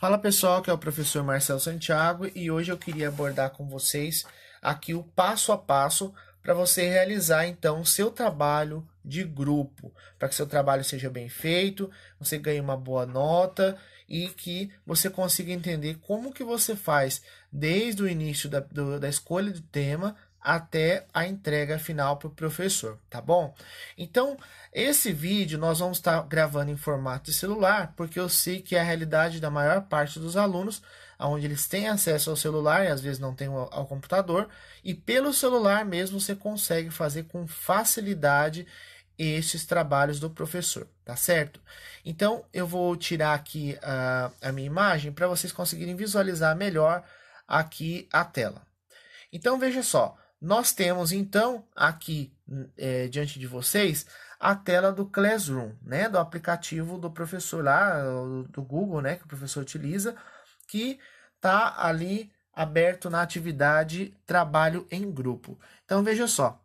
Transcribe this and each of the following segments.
Fala pessoal, que é o professor Marcelo Santiago e hoje eu queria abordar com vocês aqui o passo a passo para você realizar então o seu trabalho de grupo, para que seu trabalho seja bem feito, você ganhe uma boa nota e que você consiga entender como que você faz desde o início da escolha do tema até a entrega final para o professor, tá bom? Então, esse vídeo nós vamos estar gravando em formato de celular, porque eu sei que é a realidade da maior parte dos alunos, onde eles têm acesso ao celular e às vezes não têm ao computador, e pelo celular mesmo você consegue fazer com facilidade esses trabalhos do professor, tá certo? Então, eu vou tirar aqui a minha imagem para vocês conseguirem visualizar melhor aqui a tela. Então, veja só. Nós temos, então, aqui diante de vocês, a tela do Classroom, né? Do aplicativo do professor lá, do Google, né? Que o professor utiliza, que está ali aberto na atividade Trabalho em Grupo. Então, veja só.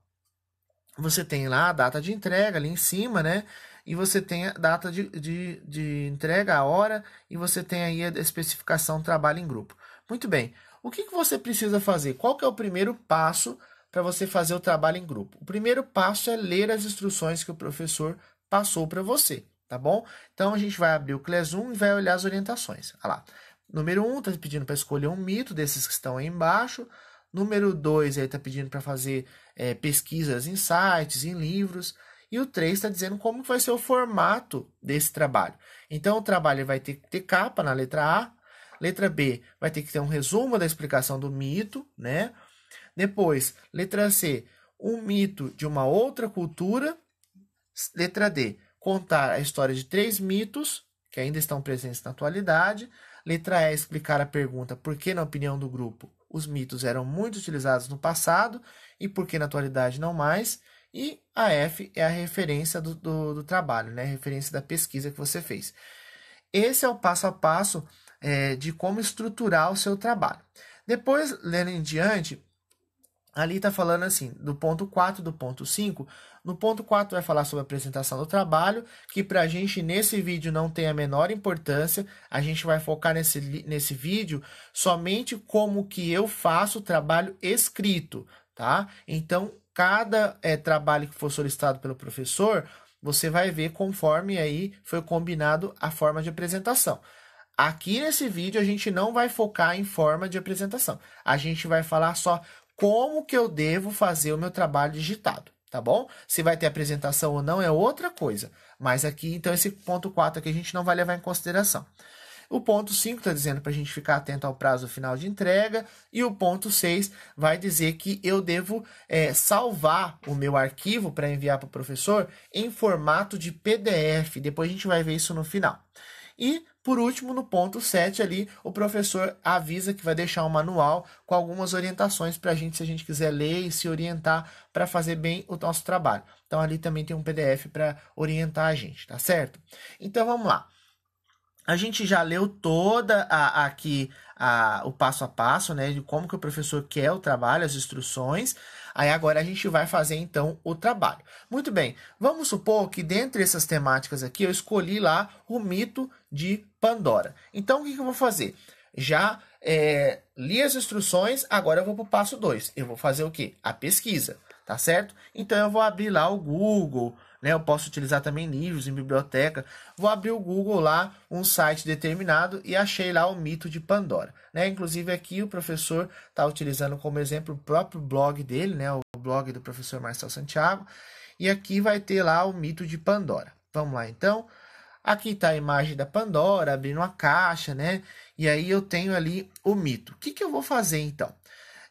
Você tem lá a data de entrega ali em cima, né? E você tem a data de entrega, a hora, e você tem aí a especificação Trabalho em Grupo. Muito bem. O que você precisa fazer? Qual que é o primeiro passo para você fazer o trabalho em grupo? O primeiro passo é ler as instruções que o professor passou para você, tá bom? Então, a gente vai abrir o Classroom e vai olhar as orientações. Olha lá. Número 1 está pedindo para escolher um mito desses que estão aí embaixo. Número 2 está pedindo para fazer pesquisas em sites, em livros. E o 3 está dizendo como vai ser o formato desse trabalho. Então, o trabalho vai ter que ter capa na letra A. Letra B, vai ter que ter um resumo da explicação do mito, né? Depois, letra C, um mito de uma outra cultura. Letra D, contar a história de 3 mitos que ainda estão presentes na atualidade. Letra E, explicar a pergunta por que, na opinião do grupo, os mitos eram muito utilizados no passado e por que na atualidade não mais. E a F é a referência do trabalho, né? A referência da pesquisa que você fez. Esse é o passo a passo de como estruturar o seu trabalho. Depois, lendo em diante, ali está falando assim, do ponto 4 do ponto 5. No ponto 4 vai falar sobre a apresentação do trabalho, que para a gente nesse vídeo não tem a menor importância. A gente vai focar nesse vídeo somente como que eu faço o trabalho escrito, tá? Então, cada trabalho que for solicitado pelo professor, você vai ver conforme aí foi combinado a forma de apresentação. Aqui nesse vídeo a gente não vai focar em forma de apresentação. A gente vai falar só como que eu devo fazer o meu trabalho digitado, tá bom? Se vai ter apresentação ou não é outra coisa. Mas aqui, então, esse ponto 4 aqui a gente não vai levar em consideração. O ponto 5 está dizendo para a gente ficar atento ao prazo final de entrega. E o ponto 6 vai dizer que eu devo salvar o meu arquivo para enviar para o professor em formato de PDF. Depois a gente vai ver isso no final. E, por último, no ponto 7 ali, o professor avisa que vai deixar um manual com algumas orientações para a gente, se a gente quiser ler e se orientar para fazer bem o nosso trabalho. Então, ali também tem um PDF para orientar a gente, tá certo? Então, vamos lá. A gente já leu toda o passo a passo, né, de como que o professor quer o trabalho, as instruções. Aí agora a gente vai fazer então o trabalho. Muito bem, vamos supor que dentre essas temáticas aqui eu escolhi lá o mito de Pandora. Então o que eu vou fazer? Já li as instruções, agora eu vou para o passo 2. Eu vou fazer o quê? A pesquisa, tá certo? Então eu vou abrir lá o Google, né? Eu posso utilizar também livros em biblioteca. Vou abrir o Google lá, um site determinado, e achei lá o mito de Pandora, né? Inclusive aqui o professor está utilizando como exemplo o próprio blog dele, né? O blog do professor Marcelo Santiago. E aqui vai ter lá o mito de Pandora. Vamos lá então. Aqui está a imagem da Pandora, abrindo uma caixa, né? E aí eu tenho ali o mito. O que eu vou fazer então?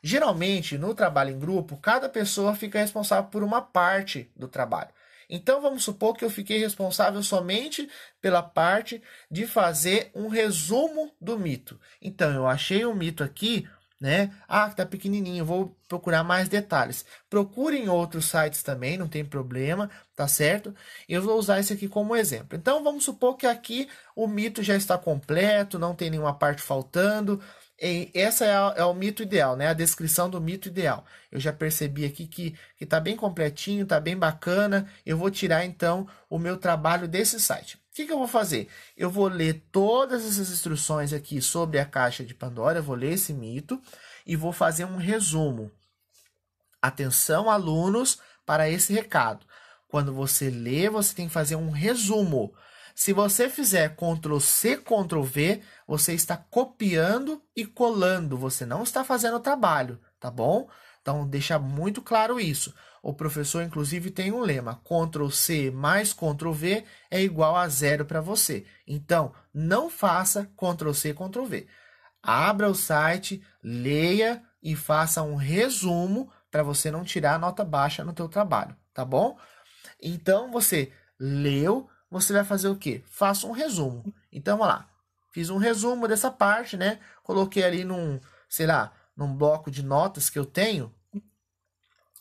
Geralmente, no trabalho em grupo, cada pessoa fica responsável por uma parte do trabalho. Então, vamos supor que eu fiquei responsável somente pela parte de fazer um resumo do mito. Então, eu achei o mito aqui, né? Ah, tá pequenininho, vou procurar mais detalhes. Procure em outros sites também, não tem problema, tá certo? Eu vou usar esse aqui como exemplo. Então, vamos supor que aqui o mito já está completo, não tem nenhuma parte faltando. E essa é o mito ideal, né? A descrição do mito ideal. Eu já percebi aqui que tá bem completinho, tá bem bacana. Eu vou tirar então o meu trabalho desse site. O que eu vou fazer? Eu vou ler todas essas instruções aqui sobre a caixa de Pandora, eu vou ler esse mito e vou fazer um resumo. Atenção, alunos, para esse recado. Quando você lê, você tem que fazer um resumo. Se você fizer Ctrl+C, Ctrl+V, você está copiando e colando. Você não está fazendo o trabalho, tá bom? Então, deixa muito claro isso. O professor, inclusive, tem um lema. Ctrl+C mais Ctrl+V é igual a 0 para você. Então, não faça Ctrl+C, Ctrl+V. Abra o site, leia e faça um resumo para você não tirar nota baixa no teu trabalho, tá bom? Então, você leu, você vai fazer o quê? Faça um resumo. Então, vamos lá. Fiz um resumo dessa parte, né? Coloquei ali sei lá, num bloco de notas que eu tenho.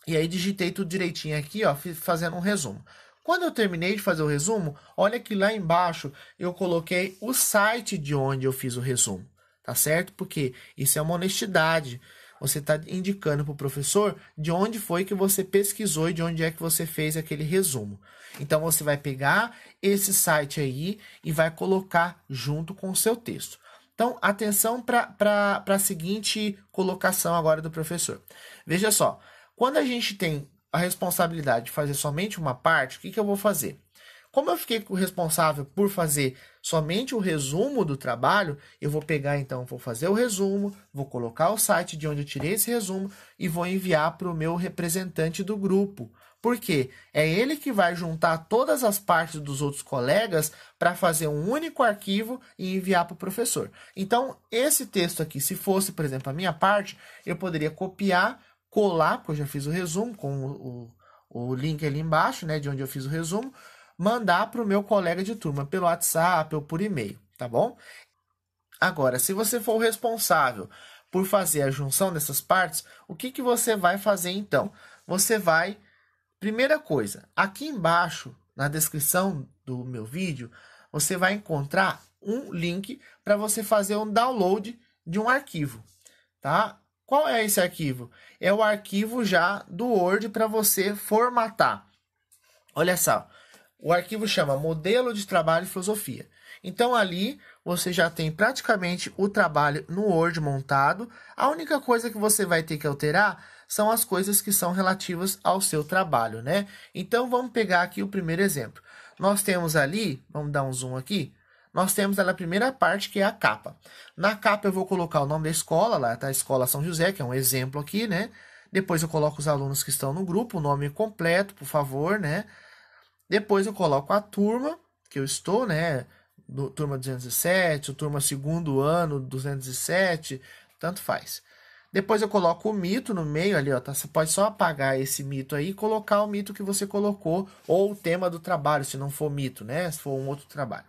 E aí, digitei tudo direitinho aqui, ó, fazendo um resumo. Quando eu terminei de fazer o resumo, olha que lá embaixo eu coloquei o site de onde eu fiz o resumo, tá certo? Porque isso é uma honestidade. Você está indicando para o professor de onde foi que você pesquisou e de onde é que você fez aquele resumo. Então, você vai pegar esse site aí e vai colocar junto com o seu texto. Então, atenção para a seguinte colocação agora do professor. Veja só, quando a gente tem a responsabilidade de fazer somente uma parte, o que eu vou fazer? Como eu fiquei responsável por fazer somente o resumo do trabalho, eu vou pegar, então, vou fazer o resumo, vou colocar o site de onde eu tirei esse resumo e vou enviar para o meu representante do grupo. Por quê? É ele que vai juntar todas as partes dos outros colegas para fazer um único arquivo e enviar para o professor. Então, esse texto aqui, se fosse, por exemplo, a minha parte, eu poderia copiar, colar, porque eu já fiz o resumo com o link ali embaixo, né, de onde eu fiz o resumo, mandar para o meu colega de turma pelo WhatsApp ou por e-mail, tá bom? Agora, se você for o responsável por fazer a junção dessas partes, o que você vai fazer então? Você vai, primeira coisa, aqui embaixo, na descrição do meu vídeo, você vai encontrar um link para você fazer um download de um arquivo, tá? Qual é esse arquivo? É o arquivo já do Word para você formatar. Olha só. O arquivo chama Modelo de Trabalho e Filosofia. Então, ali você já tem praticamente o trabalho no Word montado. A única coisa que você vai ter que alterar são as coisas que são relativas ao seu trabalho, né? Então, vamos pegar aqui o primeiro exemplo. Nós temos ali, vamos dar um zoom aqui, nós temos a primeira parte, que é a capa. Na capa eu vou colocar o nome da escola, lá tá a Escola São José, que é um exemplo aqui, né? Depois eu coloco os alunos que estão no grupo, o nome completo, por favor, né? Depois eu coloco a turma que eu estou, né? Turma 207, turma segundo ano 207, tanto faz. Depois eu coloco o mito no meio ali, ó, tá? Você pode só apagar esse mito aí e colocar o mito que você colocou, ou o tema do trabalho, se não for mito, né? Se for um outro trabalho.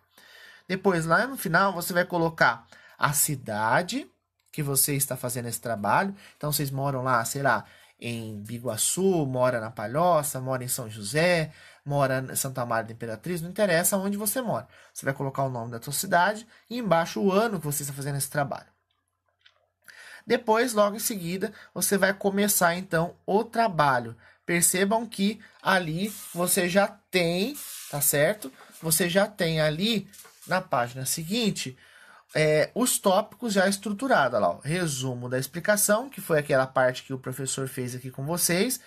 Depois, lá no final, você vai colocar a cidade que você está fazendo esse trabalho. Então, vocês moram lá, sei lá, em Biguaçu, mora na Palhoça, mora em São José, mora em Santa Maria da Imperatriz, não interessa onde você mora. Você vai colocar o nome da sua cidade e embaixo o ano que você está fazendo esse trabalho. Depois, logo em seguida, você vai começar, então, o trabalho. Percebam que ali você já tem, tá certo? Você já tem ali, na página seguinte, os tópicos já estruturados. Lá, ó, resumo da explicação, que foi aquela parte que o professor fez aqui com vocês.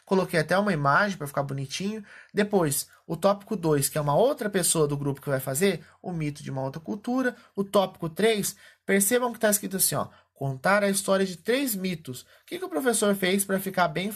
Coloquei até uma imagem para ficar bonitinho. Depois, o tópico 2, que é uma outra pessoa do grupo que vai fazer, o mito de uma outra cultura. O tópico 3, percebam que está escrito assim, ó, contar a história de 3 mitos. O que o professor fez para ficar bem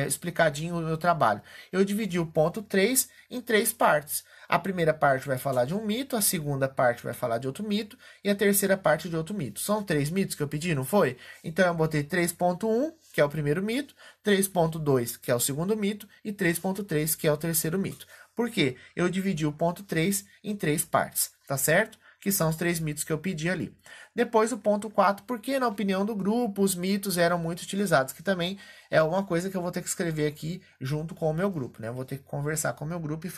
explicadinho o meu trabalho? Eu dividi o ponto 3 em 3 partes. A primeira parte vai falar de um mito, a segunda parte vai falar de outro mito e a terceira parte de outro mito. São 3 mitos que eu pedi, não foi? Então eu botei 3.1, que é o primeiro mito, 3.2, que é o segundo mito, e 3.3, que é o terceiro mito. Por quê? Eu dividi o ponto 3 em 3 partes, tá certo? que são os 3 mitos que eu pedi ali. Depois o ponto 4, porque na opinião do grupo os mitos eram muito utilizados, que também é uma coisa que eu vou ter que escrever aqui junto com o meu grupo, né? Eu vou ter que conversar com o meu grupo e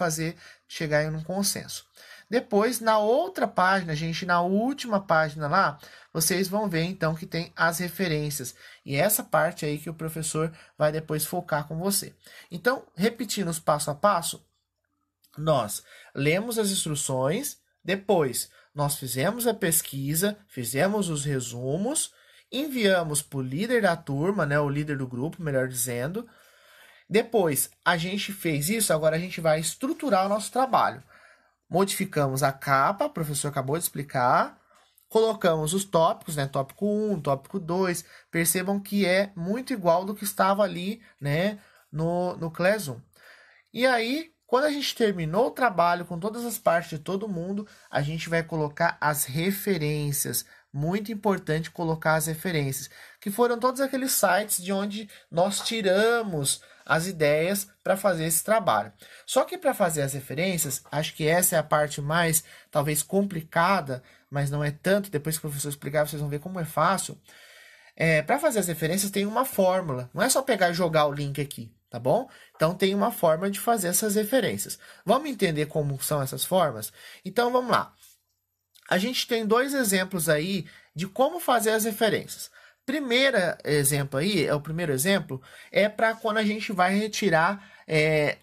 chegar em um consenso. Depois, na outra página, gente, na última página lá, vocês vão ver então que tem as referências. E essa parte aí que o professor vai depois focar com você. Então, repetindo os passo a passo, nós lemos as instruções, depois nós fizemos a pesquisa, fizemos os resumos, enviamos para o líder da turma, né, o líder do grupo, melhor dizendo. Depois a gente fez isso, agora a gente vai estruturar o nosso trabalho. Modificamos a capa, o professor acabou de explicar. Colocamos os tópicos, né? Tópico 1, tópico 2. Percebam que é muito igual do que estava ali, né? No Classroom. E aí, quando a gente terminou o trabalho com todas as partes de todo mundo, a gente vai colocar as referências. Muito importante colocar as referências, que foram todos aqueles sites de onde nós tiramos as ideias para fazer esse trabalho. Só que para fazer as referências, acho que essa é a parte mais, talvez, complicada, mas não é tanto. Depois que o professor explicar, vocês vão ver como é fácil. Para fazer as referências tem uma fórmula. Não é só pegar e jogar o link aqui, tá bom? Então tem uma forma de fazer essas referências. Vamos entender como são essas formas? Então vamos lá. A gente tem 2 exemplos aí de como fazer as referências. O primeiro exemplo é para quando a gente vai retirar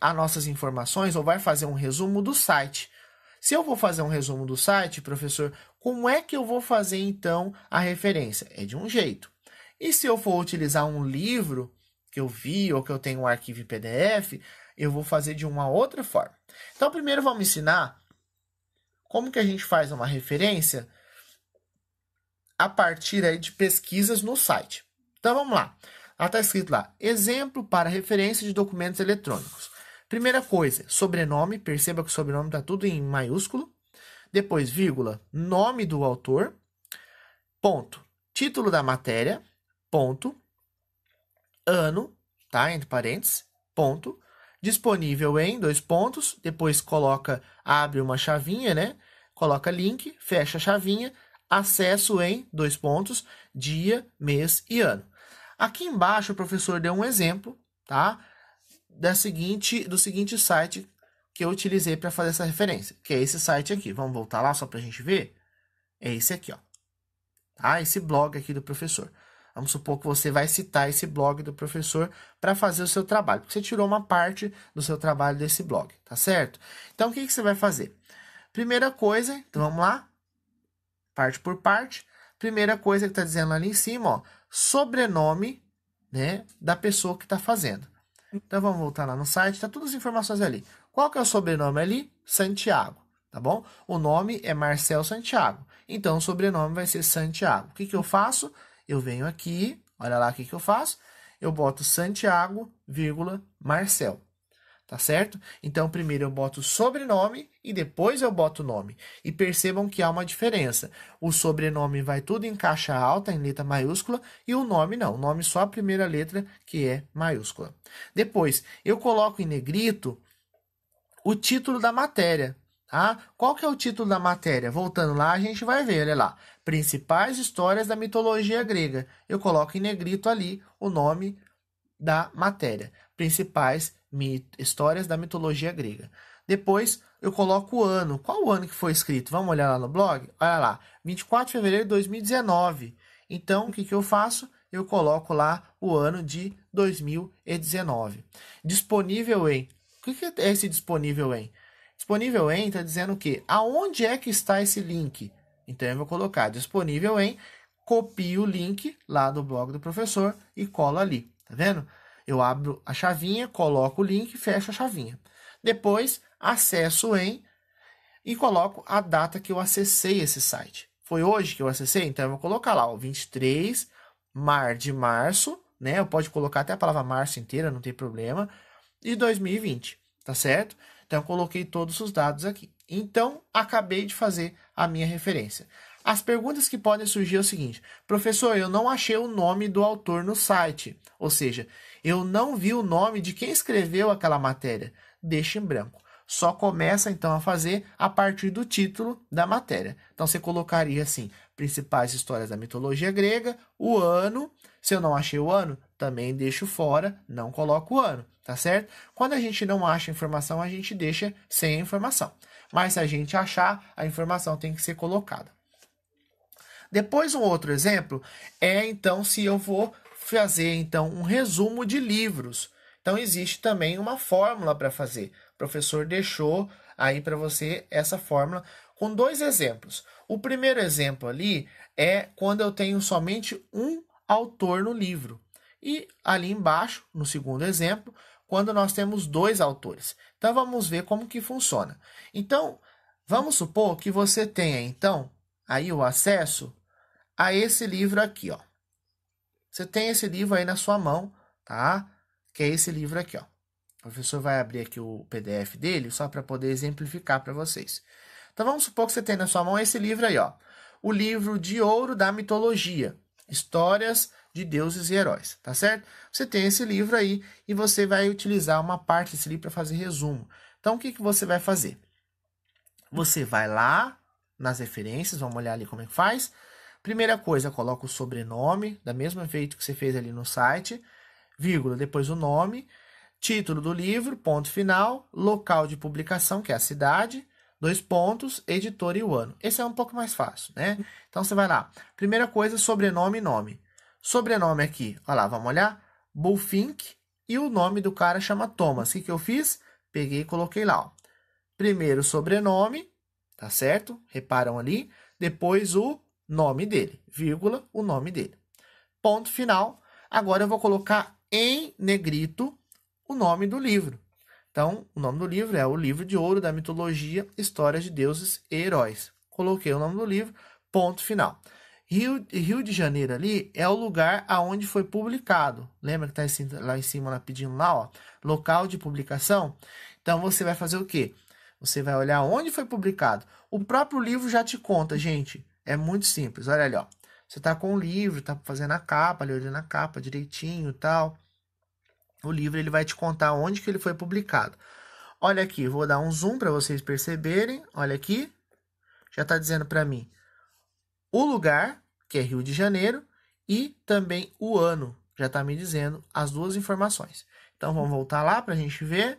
as nossas informações ou vai fazer um resumo do site. Se eu vou fazer um resumo do site, professor, como é que eu vou fazer então a referência? É de um jeito. E se eu for utilizar um livro que eu vi ou que eu tenho um arquivo em PDF, eu vou fazer de uma outra forma. Então, primeiro vamos ensinar como que a gente faz uma referência a partir aí de pesquisas no site. Então, vamos lá. Está escrito lá, exemplo para referência de documentos eletrônicos. Primeira coisa, sobrenome. Perceba que o sobrenome está tudo em maiúsculo. Depois, vírgula, nome do autor. Ponto, título da matéria. Ponto, ano, tá? Entre parênteses. Ponto, disponível em 2 pontos, depois abre uma chavinha, né? Coloca link, fecha a chavinha, acesso em 2 pontos, dia, mês e ano. Aqui embaixo o professor deu um exemplo, tá? Do seguinte site que eu utilizei para fazer essa referência, que é esse site aqui. Vamos voltar lá só para a gente ver? É esse aqui, ó. Tá? Esse blog aqui do professor. Vamos supor que você vai citar esse blog do professor para fazer o seu trabalho, porque você tirou uma parte do seu trabalho desse blog, tá certo? Então, o que você vai fazer? Primeira coisa, então vamos lá, parte por parte. Primeira coisa que está dizendo ali em cima, ó, sobrenome, né, da pessoa que está fazendo. Então, vamos voltar lá no site, tá todas as informações ali. Qual que é o sobrenome ali? Santiago, tá bom? O nome é Marcel Santiago, então o sobrenome vai ser Santiago. O que eu faço? Eu venho aqui, olha lá o que eu faço. Eu boto Santiago, vírgula, Marcel. Tá certo? Então, primeiro eu boto o sobrenome e depois eu boto o nome. E percebam que há uma diferença. O sobrenome vai tudo em caixa alta, em letra maiúscula, e o nome não. O nome só a primeira letra, que é maiúscula. Depois, eu coloco em negrito o título da matéria. Tá? Qual que é o título da matéria? Voltando lá, a gente vai ver, olha lá. Principais histórias da mitologia grega. Eu coloco em negrito ali o nome da matéria. Principais histórias da mitologia grega. Depois, eu coloco o ano. Qual o ano que foi escrito? Vamos olhar lá no blog? Olha lá, 24 de fevereiro de 2019. Então, o que eu faço? Eu coloco lá o ano de 2019. Disponível em... O que é esse disponível em? Disponível em está dizendo o quê? Aonde é que está esse link? Então, eu vou colocar disponível em, copio o link lá do blog do professor e colo ali. Tá vendo? Eu abro a chavinha, coloco o link e fecho a chavinha. Depois, acesso em e coloco a data que eu acessei esse site. Foi hoje que eu acessei? Então, eu vou colocar lá, o 23 de março, né? Eu pode colocar até a palavra março inteira, não tem problema, de 2020, tá certo? Então, eu coloquei todos os dados aqui. Então, acabei de fazer a minha referência. As perguntas que podem surgir é o seguinte: professor, eu não achei o nome do autor no site. Ou seja, eu não vi o nome de quem escreveu aquela matéria. Deixa em branco. só começa então a fazer a partir do título da matéria. Então você colocaria assim, principais histórias da mitologia grega, o ano. Se eu não achei o ano, também deixo fora, não coloco o ano, tá certo? Quando a gente não acha informação, a gente deixa sem a informação. Mas se a gente achar, a informação tem que ser colocada. Depois, um outro exemplo é, então, se eu vou fazer, então, um resumo de livros. Então, existe também uma fórmula para fazer. O professor deixou aí para você essa fórmula com dois exemplos. O primeiro exemplo ali é quando eu tenho somente um autor no livro. E ali embaixo, no segundo exemplo, quando nós temos dois autores. Então, vamos ver como que funciona. Então, vamos supor que você tenha, então, aí o acesso a esse livro aqui, ó. Você tem esse livro aí na sua mão, tá? Que é esse livro aqui, ó. O professor vai abrir aqui o PDF dele só para poder exemplificar para vocês. Então, vamos supor que você tem na sua mão esse livro aí, ó. O livro de ouro da mitologia. Histórias de deuses e heróis, tá certo? Você tem esse livro aí e você vai utilizar uma parte desse livro para fazer resumo. Então, o que que você vai fazer? Você vai lá nas referências, vamos olhar ali como é que faz. Primeira coisa, coloca o sobrenome, da mesma jeito que você fez ali no site, vírgula, depois o nome, título do livro, ponto final, local de publicação, que é a cidade, 2 pontos, editor e o ano. Esse é um pouco mais fácil, né? Então, você vai lá. Primeira coisa, sobrenome e nome. Sobrenome aqui, olha lá, vamos olhar? Bulfink e o nome do cara chama Thomas. O que eu fiz? Peguei e coloquei lá, ó. Primeiro sobrenome, tá certo? Reparam ali. Depois o nome dele, vírgula, o nome dele. Ponto final. Agora eu vou colocar em negrito o nome do livro. Então, o nome do livro é o Livro de Ouro da Mitologia, Histórias de Deuses e Heróis. Coloquei o nome do livro, ponto final. Rio de Janeiro ali é o lugar aonde foi publicado. Lembra que está lá em cima, lá pedindo lá, ó, local de publicação? Então, você vai fazer o quê? Você vai olhar onde foi publicado. O próprio livro já te conta, gente. É muito simples. Olha ali, ó. Você tá com o livro, tá fazendo a capa, ali, olhando a capa direitinho e tal. O livro ele vai te contar onde que ele foi publicado. Olha aqui, vou dar um zoom para vocês perceberem. Olha aqui. Já tá dizendo para mim o lugar, que é Rio de Janeiro, e também o ano. Já tá me dizendo as duas informações. Então, vamos voltar lá para a gente ver.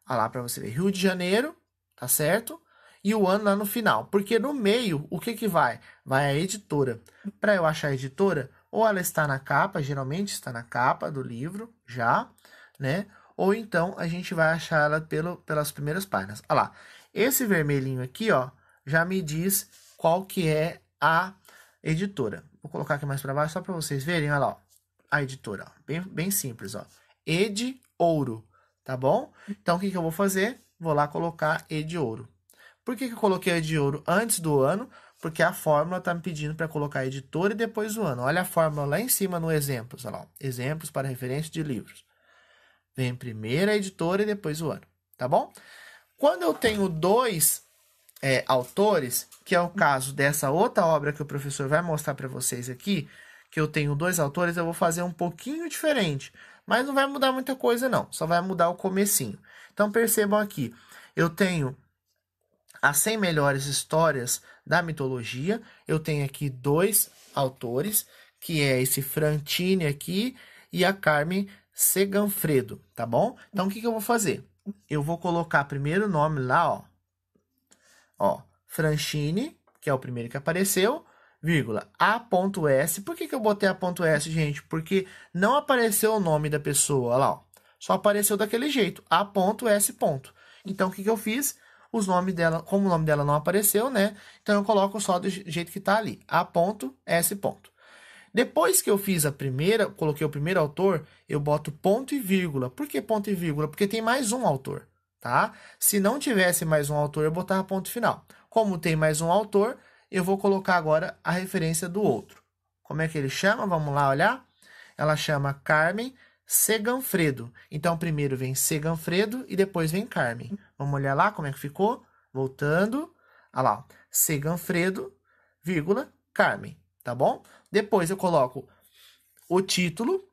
Olha lá para você ver. Rio de Janeiro, tá certo? E o ano lá no final. Porque no meio, o que que vai? Vai a editora. Para eu achar a editora, ou ela está na capa, geralmente está na capa do livro, já, né? Ou então a gente vai achar ela pelas primeiras páginas. Olha lá. Esse vermelhinho aqui, ó, já me diz qual que é a editora. Vou colocar aqui mais para baixo só para vocês verem. Olha lá, ó, a editora. Ó, bem simples, ó. Ed Ouro, tá bom? Então, o que que eu vou fazer? Vou lá colocar Ed Ouro. Por que que eu coloquei Ed Ouro antes do ano? Porque a fórmula está me pedindo para colocar editora e depois o ano. Olha a fórmula lá em cima no exemplos. Olha lá, ó. Exemplos para referência de livros. Vem primeiro a editora e depois o ano, tá bom? Quando eu tenho dois autores, que é o caso dessa outra obra que o professor vai mostrar para vocês aqui, que eu tenho dois autores, eu vou fazer um pouquinho diferente. Mas não vai mudar muita coisa, não. Só vai mudar o comecinho. Então, percebam aqui. Eu tenho as 100 melhores histórias da mitologia. Eu tenho aqui dois autores, que é esse Frantini aqui e a Carmen Seganfredo, tá bom? Então, o que que eu vou fazer? Eu vou colocar primeiro o nome lá, ó. Ó, Frantini, que é o primeiro que apareceu, vírgula, A.S. Por que que eu botei A.S, gente? Porque não apareceu o nome da pessoa, olha lá, ó. Só apareceu daquele jeito, A.S. Então, o que que eu fiz? Os nomes dela, como o nome dela não apareceu, né? Então, eu coloco só do jeito que tá ali, A.S. Depois que eu fiz a primeira, coloquei o primeiro autor, eu boto ponto e vírgula. Por que ponto e vírgula? Porque tem mais um autor, tá? Se não tivesse mais um autor, eu botava ponto final. Como tem mais um autor, eu vou colocar agora a referência do outro. Como é que ele chama? Vamos lá olhar. Ela chama Carmen Seganfredo. Então, primeiro vem Seganfredo e depois vem Carmen. Vamos olhar lá como é que ficou? Voltando. Olha lá, Seganfredo, vírgula, Carmen, tá bom? Depois eu coloco o título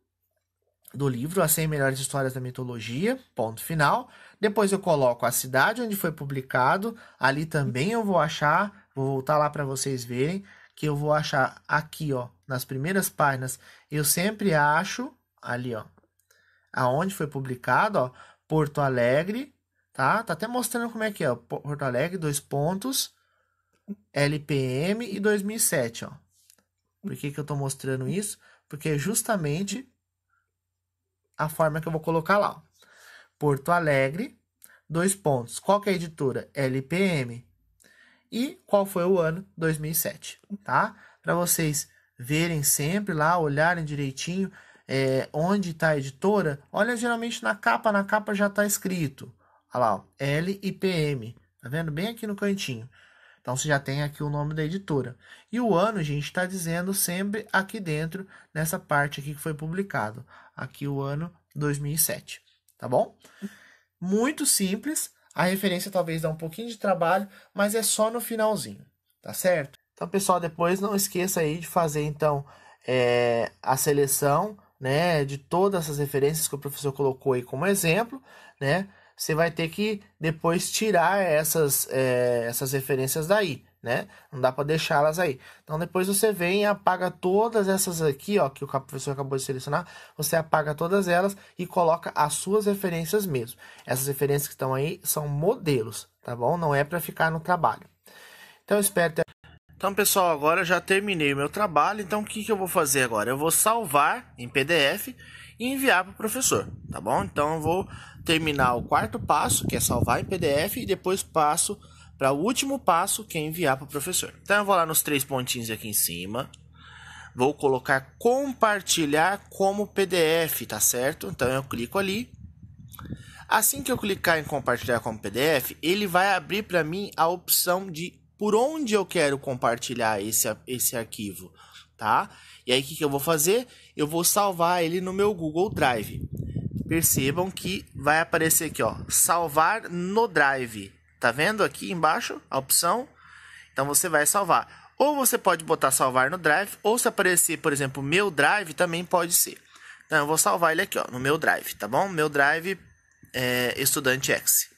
do livro As 100 Melhores Histórias da Mitologia, ponto final. Depois eu coloco a cidade onde foi publicado, ali também eu vou achar, vou voltar lá para vocês verem, que eu vou achar aqui, ó, nas primeiras páginas, eu sempre acho, ali, ó, aonde foi publicado, ó, Porto Alegre, tá? Tá até mostrando como é que é, ó, Porto Alegre, 2 pontos, LPM e 2007, ó. Por que que eu tô mostrando isso? Porque é justamente a forma que eu vou colocar lá, ó. Porto Alegre, 2 pontos. Qual que é a editora? LPM. E qual foi o ano? 2007, tá? Para vocês verem sempre lá, olharem direitinho onde está a editora. Olha, geralmente na capa já está escrito. Olha lá, ó, LIPM. Tá vendo? Bem aqui no cantinho. Então, você já tem aqui o nome da editora. E o ano, gente, está dizendo sempre aqui dentro, nessa parte aqui que foi publicado. Aqui o ano 2007, tá bom? Muito simples. A referência talvez dá um pouquinho de trabalho, mas é só no finalzinho, tá certo? Então, pessoal, depois não esqueça aí de fazer, então, a seleção, né, de todas essas referências que o professor colocou aí como exemplo, né? Você vai ter que depois tirar essas referências daí, né? Não dá para deixá-las aí. Então, depois você vem e apaga todas essas aqui, ó, que o professor acabou de selecionar. Você apaga todas elas e coloca as suas referências mesmo. Essas referências que estão aí são modelos, tá bom? Não é para ficar no trabalho. Então, eu espero ter... Então, pessoal, agora eu já terminei o meu trabalho. Então, o que eu vou fazer agora? Eu vou salvar em PDF e enviar para o professor, tá bom? Então, eu vou terminar o 4º passo, que é salvar em PDF, e depois passo para o último passo, que é enviar para o professor. Então, eu vou lá nos 3 pontinhos aqui em cima, vou colocar compartilhar como PDF, tá certo? Então, eu clico ali. Assim que eu clicar em compartilhar como PDF, ele vai abrir para mim a opção de por onde eu quero compartilhar esse arquivo, tá? E aí, o que eu vou fazer? Eu vou salvar ele no meu Google Drive. Percebam que vai aparecer aqui, ó, salvar no Drive. Tá vendo aqui embaixo a opção? Então, você vai salvar. Ou você pode botar salvar no Drive, ou se aparecer, por exemplo, meu Drive, também pode ser. Então, eu vou salvar ele aqui, ó, no meu Drive, tá bom? Meu Drive Estudante X.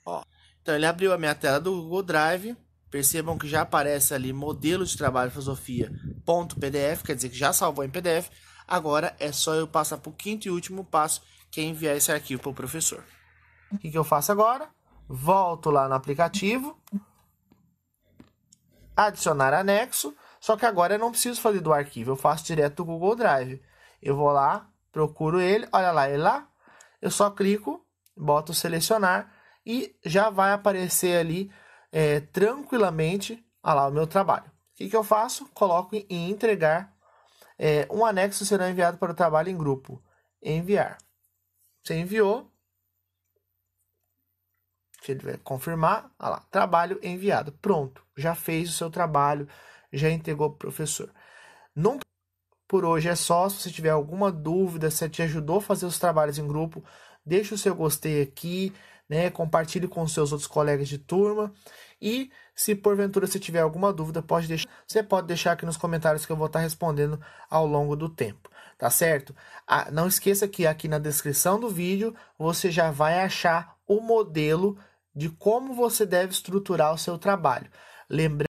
Ó. Então, ele abriu a minha tela do Google Drive. Percebam que já aparece ali modelo de trabalho filosofia.pdf, quer dizer que já salvou em PDF. Agora é só eu passar para o 5º e último passo, que é enviar esse arquivo para o professor. O que eu faço agora? Volto lá no aplicativo, adicionar anexo, só que agora eu não preciso fazer do arquivo, eu faço direto do Google Drive. Eu vou lá, procuro ele, olha lá, ele lá, eu só clico, boto selecionar e já vai aparecer ali tranquilamente, olha lá, o meu trabalho. O que eu faço? Coloco em entregar. Um anexo será enviado para o trabalho em grupo. Enviar. Você enviou. Se ele vai confirmar, olha lá, trabalho enviado. Pronto, já fez o seu trabalho, já entregou para o professor. Por hoje é só. Se você tiver alguma dúvida, se te ajudou a fazer os trabalhos em grupo, deixa o seu gostei aqui, né? Compartilhe com os seus outros colegas de turma. E se porventura você tiver alguma dúvida, você pode deixar aqui nos comentários que eu vou estar respondendo ao longo do tempo, tá certo? Não esqueça que aqui na descrição do vídeo você já vai achar o modelo de como você deve estruturar o seu trabalho. Lembrando